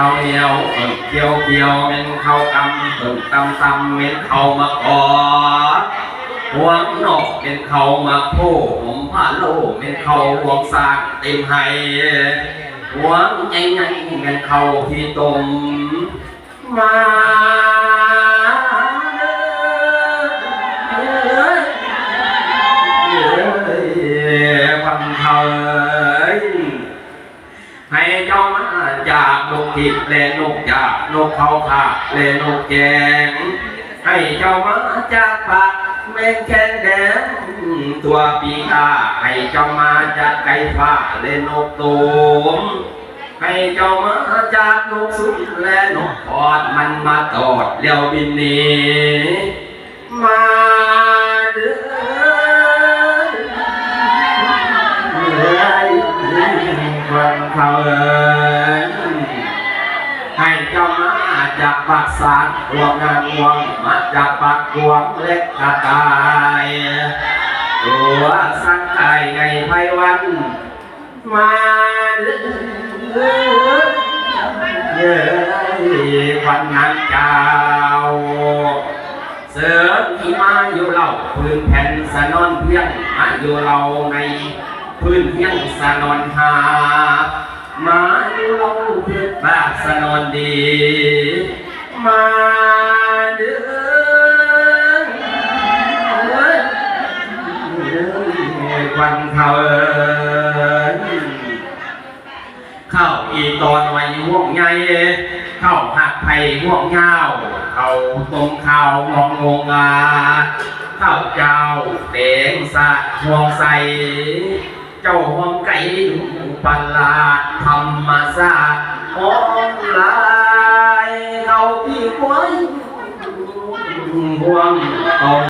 ข้าวเหนียวเกี่ยวเกี่ยวเป็นข้าวกำตำเป็นข้าวมะกอกหัวหนกเป็นข้าวมะโพผมผ้าโลเป็นข้าวหวงสากเต็มไห้หัวใหญ่ๆเป็นข้าวที่ต้มมาวันเธอให้เจ้ามาจากนกทิพย์และนกจากนกเขาขาและนกแกงให้เจ้ามาจากปากแมงแคงแดงตัวปีกาให้เจ้ามาจากไก่ฟ้าและนกตูมให้เจ้ามาจากนกสุดและนกปอดมันมาตอดเลี้ยวบินหนีมาเด้อวันเขาให้เจ้ามาจากปากสารหวงนางวงมาจากปากกวงเล็กกระตายตัวสังไก่ในไพวันมาเย้วันนั้นเจ้าเสือที่มาอยู่เราพื้นแผ่นสนอนเพียงมาอยู่เราในพื้นเพียงสนอนหามาอยู่เราพื้นบ้านสนอนดีมาเด้อวันเขาเข้าอีตอนไว้ห่วงใหญ่เข้าหักไผ่ห่วงเงาเข้าตรงข้าวมองงงาเข้าเจ้าเต่งสะห่วงใสเจ้าห่วงไก่ปัลลาดธรรมศาสตร์ออนไลน์เข้าที่ไว้ห่วง